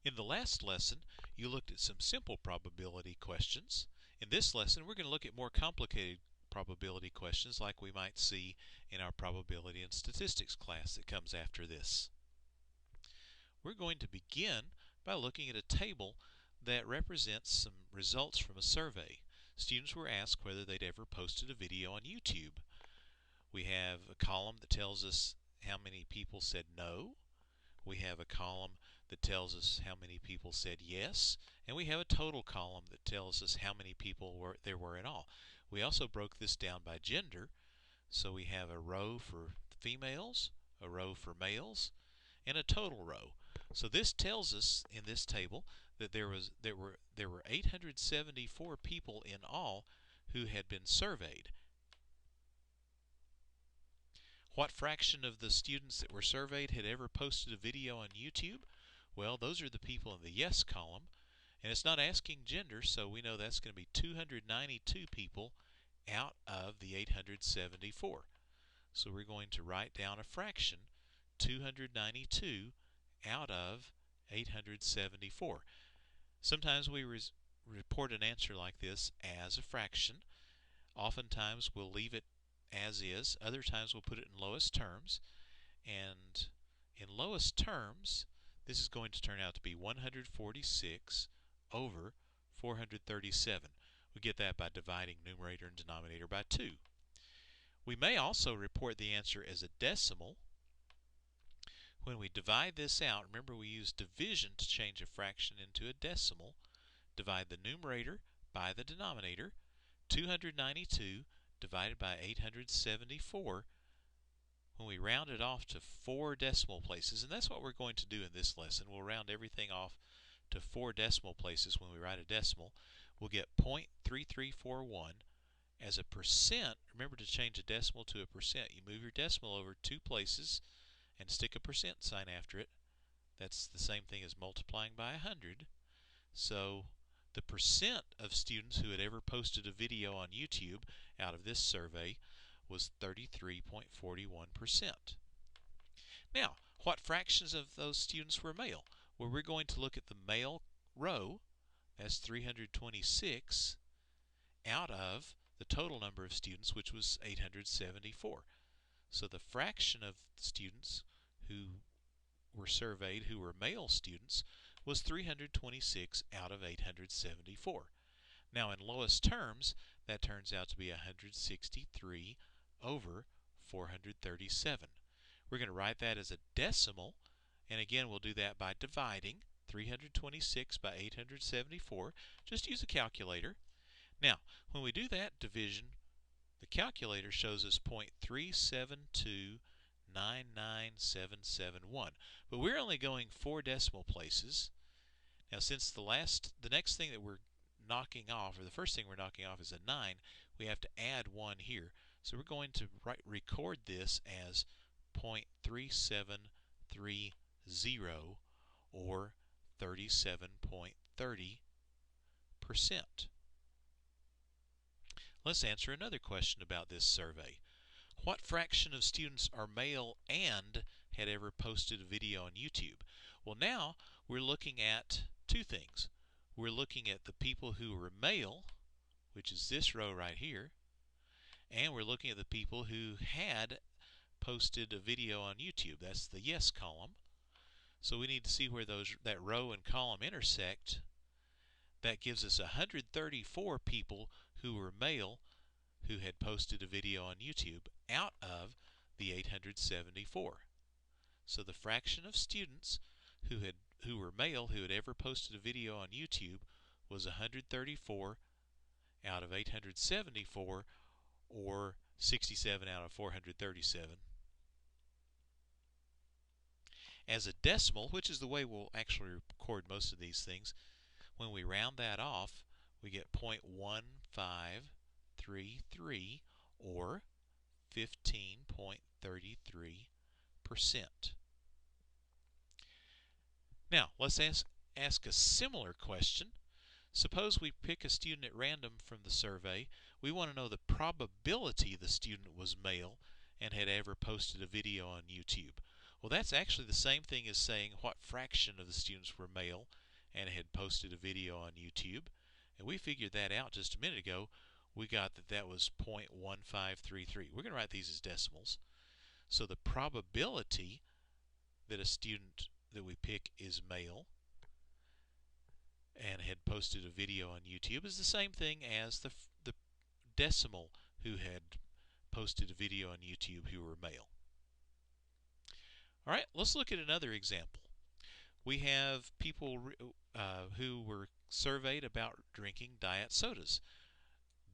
In the last lesson, you looked at some simple probability questions. In this lesson, we're going to look at more complicated probability questions like we might see in our probability and statistics class that comes after this. We're going to begin by looking at a table that represents some results from a survey. Students were asked whether they'd ever posted a video on YouTube. We have a column that tells us how many people said no. We have a column that tells us how many people said yes, and we have a total column that tells us how many people there were in all. We also broke this down by gender, so we have a row for females, a row for males, and a total row. So this tells us in this table that there were 874 people in all who had been surveyed. What fraction of the students that were surveyed had ever posted a video on YouTube? Well, those are the people in the yes column, and it's not asking gender, so we know that's going to be 292 people out of the 874. So we're going to write down a fraction, 292 out of 874. Sometimes we report an answer like this as a fraction. Oftentimes we'll leave it as is. Other times we'll put it in lowest terms. And in lowest terms, this is going to turn out to be 146 over 437. We get that by dividing numerator and denominator by 2. We may also report the answer as a decimal. When we divide this out, remember we use division to change a fraction into a decimal. Divide the numerator by the denominator. 292 divided by 874. When we round it off to 4 decimal places, and that's what we're going to do in this lesson. We'll round everything off to 4 decimal places when we write a decimal. We'll get 0.3341 as a percent. Remember, to change a decimal to a percent, you move your decimal over 2 places and stick a percent sign after it. That's the same thing as multiplying by 100. So the percent of students who had ever posted a video on YouTube out of this survey was 33.41%. Now, what fractions of those students were male? Well, we're going to look at the male row. That's 326 out of the total number of students, which was 874. So the fraction of students who were surveyed who were male students was 326 out of 874. Now in lowest terms, that turns out to be 163 over 437. We're going to write that as a decimal, and again we'll do that by dividing 326 by 874. Just use a calculator. Now when we do that division, the calculator shows us 0.3729971, but we're only going 4 decimal places. Now since the next thing that we're knocking off, or the first thing we're knocking off, is a 9, we have to add 1 here. So we're going to record this as 0.3730 or 37.30%. Let's answer another question about this survey. What fraction of students are male and had ever posted a video on YouTube? Well, now we're looking at two things. We're looking at the people who were male, which is this row right here, and we're looking at the people who had posted a video on YouTube. That's the yes column. So we need to see where that row and column intersect. That gives us 134 people who were male who had posted a video on YouTube out of the 874. So the fraction of students who were male who had ever posted a video on YouTube was 134 out of 874, or 67 out of 437. As a decimal, which is the way we'll actually record most of these things, when we round that off, we get 0.1533 or 15.33%. Now, let's ask a similar question. Suppose we pick a student at random from the survey. We want to know the probability the student was male and had ever posted a video on YouTube. Well, that's actually the same thing as saying what fraction of the students were male and had posted a video on YouTube. And we figured that out just a minute ago. We got that that was 0.1533. We're going to write these as decimals. So the probability that a student that we pick is male and had posted a video on YouTube is the same thing as the decimal who had posted a video on YouTube who were male. All right, let's look at another example. We have people who were surveyed about drinking diet sodas.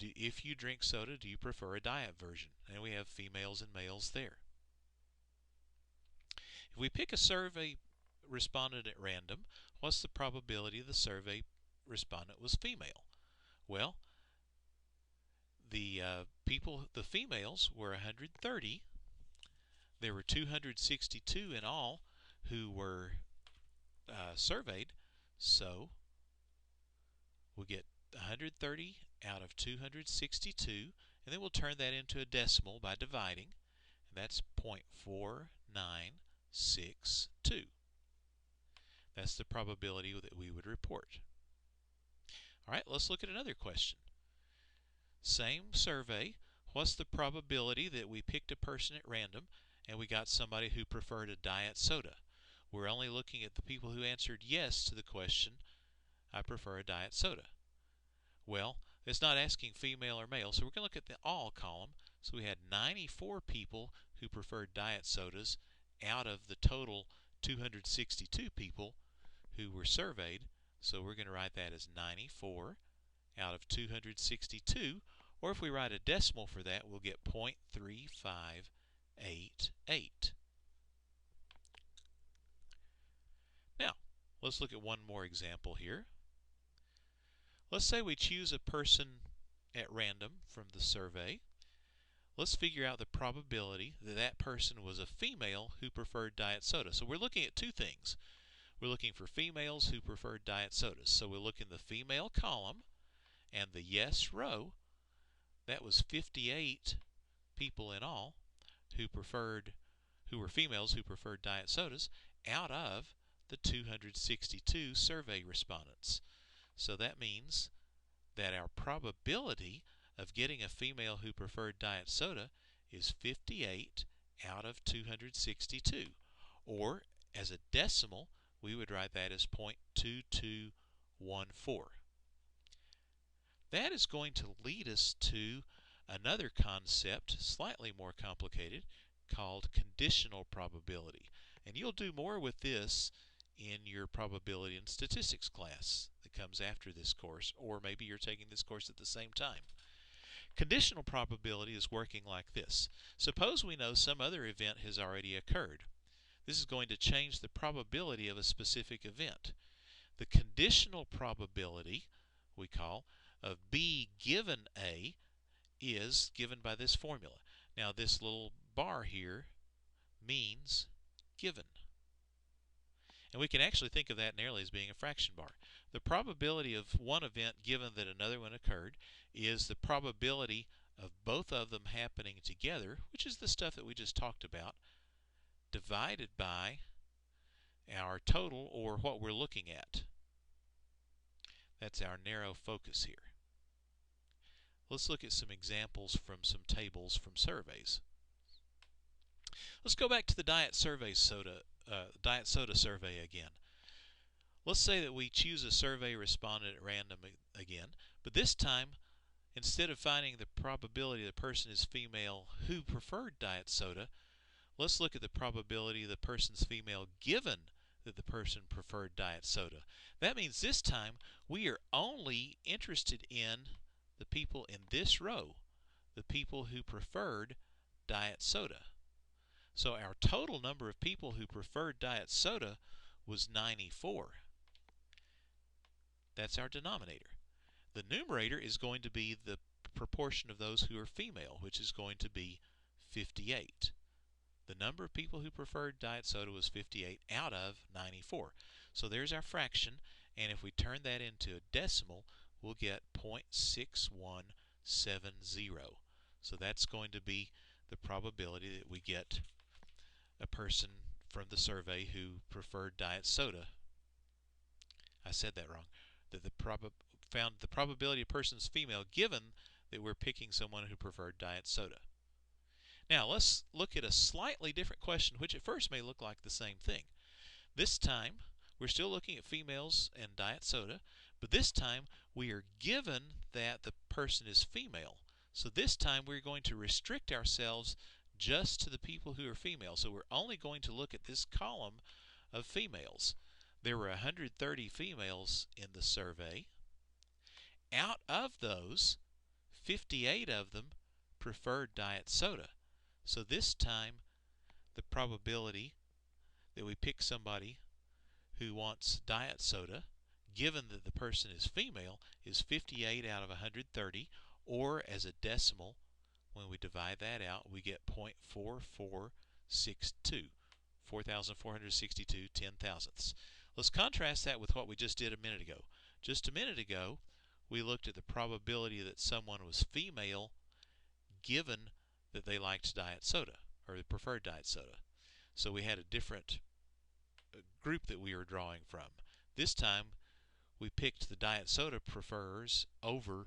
If you drink soda, do you prefer a diet version? And we have females and males there. If we pick a survey respondent at random, what's the probability the survey respondent was female? Well, the females were 130. There were 262 in all who were surveyed, so we'll get 130 out of 262, and then we'll turn that into a decimal by dividing, and that's 0.4962. That's the probability that we would report. All right, let's look at another question. Same survey. What's the probability that we picked a person at random and we got somebody who preferred a diet soda? We're only looking at the people who answered yes to the question, I prefer a diet soda. Well, it's not asking female or male, so we're going to look at the all column. So we had 94 people who preferred diet sodas out of the total 262 people who were surveyed. So we're going to write that as 94 out of 262, or if we write a decimal for that, we'll get 0.3588. Now, let's look at one more example here. Let's say we choose a person at random from the survey. Let's figure out the probability that that person was a female who preferred diet soda. So we're looking at two things. We're looking for females who preferred diet sodas. So we'll look in the female column and the yes row. That was 58 people in all who were females who preferred diet sodas out of the 262 survey respondents. So that means that our probability of getting a female who preferred diet soda is 58 out of 262. Or, as a decimal, we would write that as 0.2214. That is going to lead us to another concept, slightly more complicated, called conditional probability. And you'll do more with this in your probability and statistics class that comes after this course, or maybe you're taking this course at the same time. Conditional probability is working like this. Suppose we know some other event has already occurred. This is going to change the probability of a specific event. The conditional probability, we call, of B given A is given by this formula. Now this little bar here means given. And we can actually think of that nearly as being a fraction bar. The probability of one event given that another one occurred is the probability of both of them happening together, which is the stuff that we just talked about, divided by our total, or what we're looking at. That's our narrow focus here. Let's look at some examples from some tables from surveys. Let's go back to the diet soda survey again. Let's say that we choose a survey respondent at random again, but this time, instead of finding the probability the person is female who preferred diet soda, let's look at the probability the person's female given that the person preferred diet soda. That means this time we are only interested in the people in this row, the people who preferred diet soda. So our total number of people who preferred diet soda was 94. That's our denominator. The numerator is going to be the proportion of those who are female, which is going to be 58. The number of people who preferred diet soda was 58 out of 94. So there's our fraction, and if we turn that into a decimal, we'll get 0.6170. So that's going to be the probability that we get a person from the survey who preferred diet soda. I said that wrong. That found the probability a person's female given that we're picking someone who preferred diet soda. Now let's look at a slightly different question, which at first may look like the same thing. This time we're still looking at females and diet soda, but this time we are given that the person is female. So this time we're going to restrict ourselves just to the people who are female. So we're only going to look at this column of females. There were 130 females in the survey. Out of those, 58 of them preferred diet soda. So this time the probability that we pick somebody who wants diet soda, given that the person is female, is 58 out of 130, or as a decimal, when we divide that out, we get 0.4462, 4,462 ten-thousandths. Let's contrast that with what we just did a minute ago. Just a minute ago, we looked at the probability that someone was female given that they liked diet soda, or they preferred diet soda. So we had a different group that we were drawing from. This time we picked the diet soda preferers over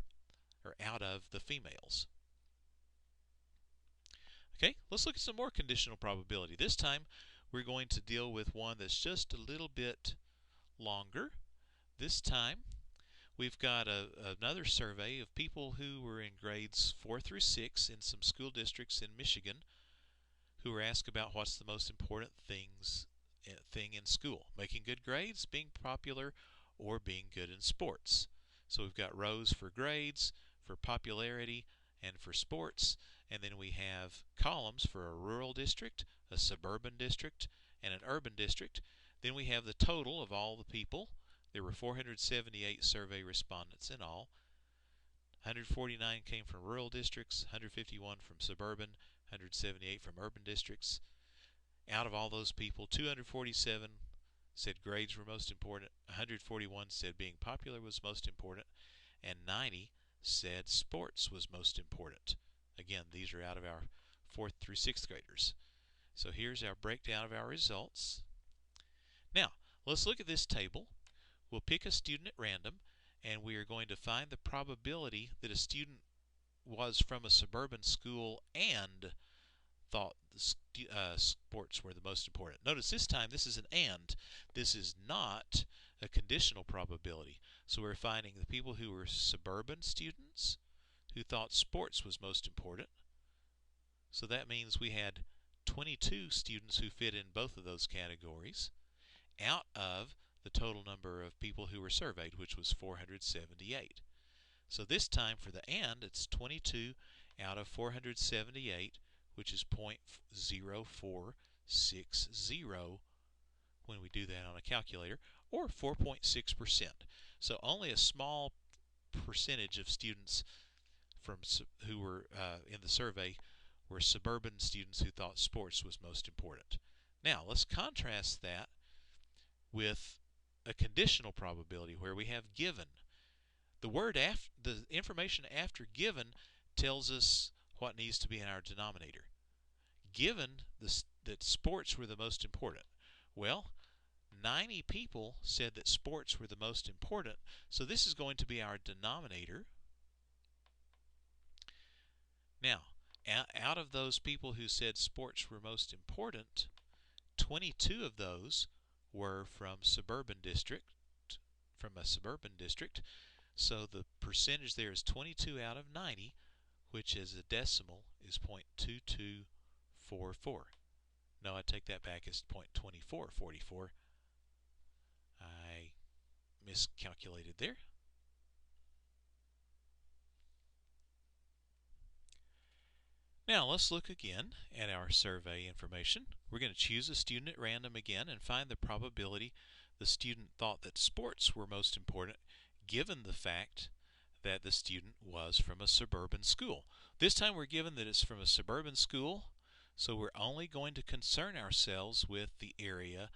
or out of the females. Okay, let's look at some more conditional probability. This time we're going to deal with one that's just a little bit longer. This time we've got another survey of people who were in grades 4 through 6 in some school districts in Michigan who were asked about what's the most important thing in school. Making good grades, being popular, or being good in sports. So we've got rows for grades, for popularity, and for sports. And then we have columns for a rural district, a suburban district, and an urban district. Then we have the total of all the people. There were 478 survey respondents in all. 149 came from rural districts, 151 from suburban, 178 from urban districts. Out of all those people, 247 said grades were most important, 141 said being popular was most important, and 90 said sports was most important. Again, these are out of our 4th through 6th graders. So here's our breakdown of our results. Now, let's look at this table. We'll pick a student at random, and we are going to find the probability that a student was from a suburban school and thought sports were the most important. Notice this time this is an and. This is not a conditional probability. So we're finding the people who were suburban students who thought sports was most important. So that means we had 22 students who fit in both of those categories out of the total number of people who were surveyed, which was 478. So this time for the and, it's 22 out of 478, which is 0.0460 when we do that on a calculator, or 4.6%. So only a small percentage of students who were in the survey were suburban students who thought sports was most important. Now let's contrast that with a conditional probability where we have given. The information after given tells us what needs to be in our denominator. Given that sports were the most important, well, 90 people said that sports were the most important, so this is going to be our denominator. Now, out of those people who said sports were most important, 22 of those were from a suburban district. So the percentage there is 22 out of 90, which as a decimal is 0.2244. No, I take that back. It's 0.2444. I miscalculated there. Now let's look again at our survey information. We're going to choose a student at random again and find the probability the student thought that sports were most important given the fact that the student was from a suburban school. This time we're given that it's from a suburban school, so we're only going to concern ourselves with the area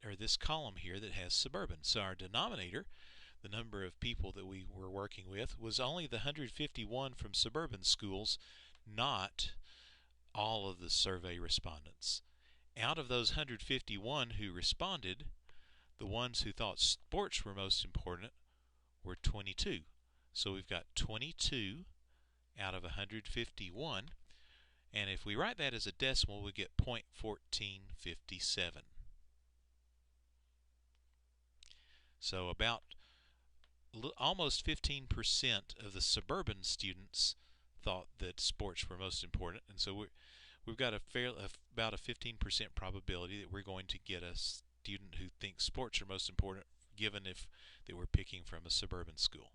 or this column here that has suburban. So our denominator, the number of people that we were working with, was only the 151 from suburban schools, not all of the survey respondents. out of those 151 who responded, the ones who thought sports were most important were 22. So we've got 22 out of 151. And if we write that as a decimal, we get 0.1457. So about almost 15% of the suburban students thought that sports were most important. And so we've got about a 15% probability that we're going to get a student who thinks sports are most important, given if that we're picking from a suburban school.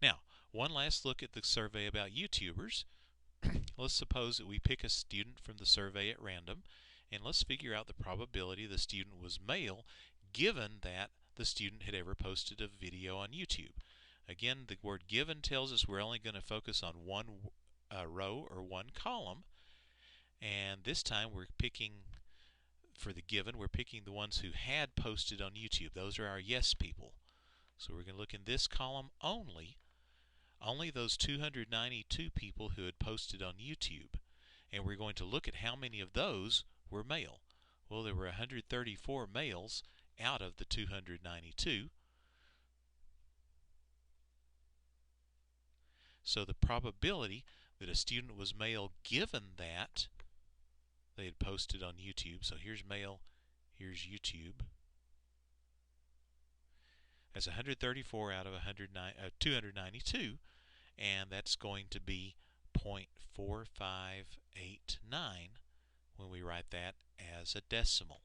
Now, one last look at the survey about YouTubers. Let's suppose that we pick a student from the survey at random, and let's figure out the probability the student was male, given that the student had ever posted a video on YouTube. Again, the word given tells us we're only going to focus on one row or one column, and this time we're picking, for the given, we're picking the ones who had posted on YouTube. Those are our yes people. So we're going to look in this column only those 292 people who had posted on YouTube, and we're going to look at how many of those were male. Well, there were 134 males out of the 292. So the probability that a student was male, given that they had posted on YouTube, so here's male, here's YouTube, that's 134 out of 292, and that's going to be 0.4589 when we write that as a decimal.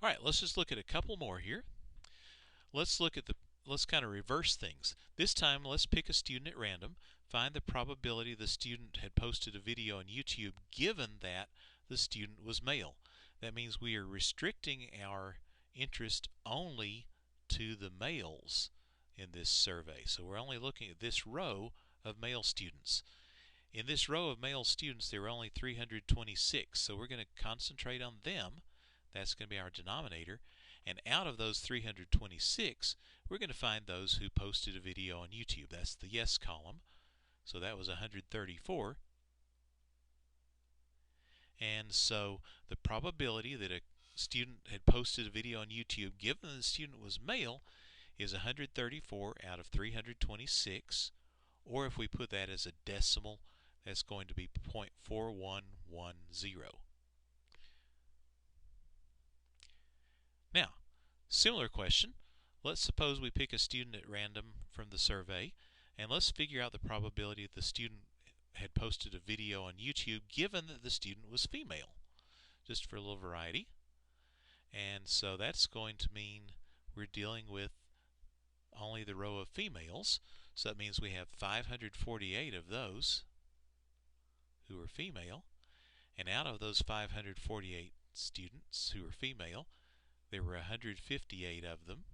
All right, let's just look at a couple more here. Let's kind of reverse things. This time, let's pick a student at random, find the probability the student had posted a video on YouTube, given that the student was male. That means we are restricting our interest only to the males in this survey. So we're only looking at this row of male students. In this row of male students, there were only 326, so we're going to concentrate on them. That's going to be our denominator. And out of those 326, we're going to find those who posted a video on YouTube. That's the yes column. So that was 134. And so the probability that a student had posted a video on YouTube, given the student was male, is 134 out of 326. Or if we put that as a decimal, that's going to be 0.4110. Now, similar question. Let's suppose we pick a student at random from the survey, and let's figure out the probability that the student had posted a video on YouTube, given that the student was female, just for a little variety. And so that's going to mean we're dealing with only the row of females. So that means we have 548 of those who are female. And out of those 548 students who are female, there were 158 of them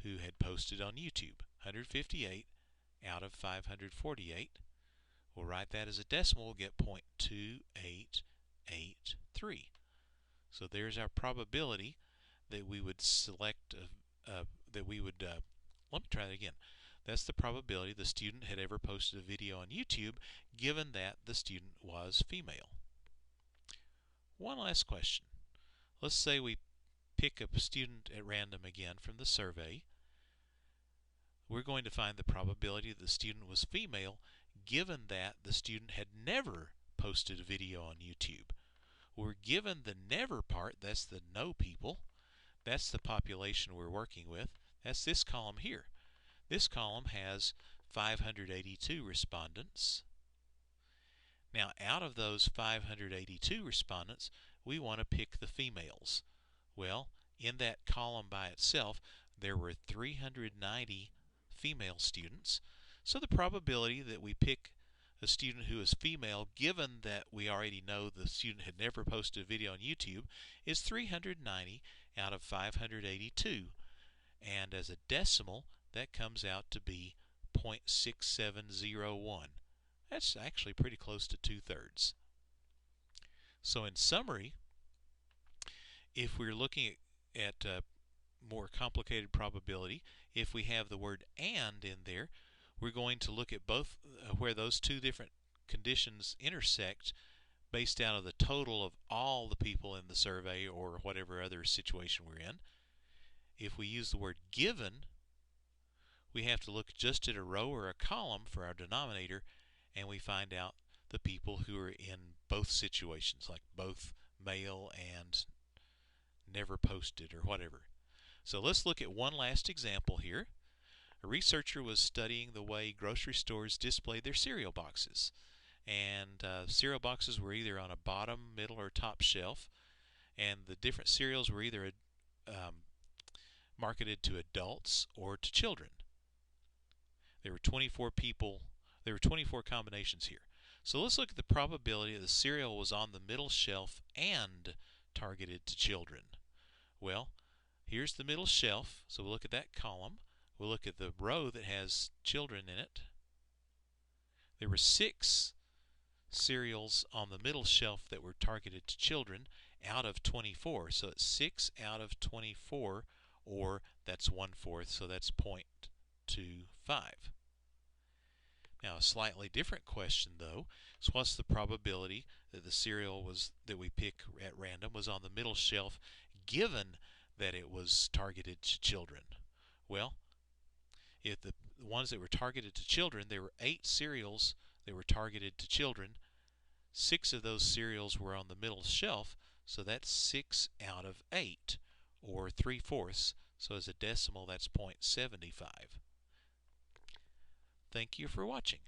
who had posted on YouTube. 158 out of 548. We'll write that as a decimal. We'll get 0.2883. So there's our probability that we would select, let me try that again. That's the probability the student had ever posted a video on YouTube, given that the student was female. One last question. Let's say we pick a student at random again from the survey. We're going to find the probability that the student was female, given that the student had never posted a video on YouTube. We're given the never part, that's the no people. That's the population we're working with. That's this column here. This column has 582 respondents. Now, out of those 582 respondents, we want to pick the females. Well, in that column by itself, there were 390 female students. So the probability that we pick a student who is female, given that we already know the student had never posted a video on YouTube, is 390 out of 582. And as a decimal, that comes out to be 0.6701. That's actually pretty close to 2/3. So in summary, if we're looking at more complicated probability, if we have the word "and" in there, we're going to look at both where those two different conditions intersect based out of the total of all the people in the survey or whatever other situation we're in. If we use the word given, we have to look just at a row or a column for our denominator, and we find out the people who are in both situations, like both male and never posted or whatever. So let's look at one last example here. A researcher was studying the way grocery stores displayed their cereal boxes. And cereal boxes were either on a bottom, middle, or top shelf. And the different cereals were either marketed to adults or to children. There were 24 combinations here. So let's look at the probability that the cereal was on the middle shelf and targeted to children. Well, here's the middle shelf, so we'll look at that column. We'll look at the row that has children in it. There were 6 cereals on the middle shelf that were targeted to children out of 24. So it's 6 out of 24, or that's 1/4, so that's 0.25. Now, a slightly different question, though, is what's the probability that the cereal that we pick at random was on the middle shelf, given that it was targeted to children? Well, if the ones that were targeted to children, there were 8 cereals that were targeted to children. 6 of those cereals were on the middle shelf, so that's 6 out of 8, or 3/4. So as a decimal, that's 0.75. Thank you for watching.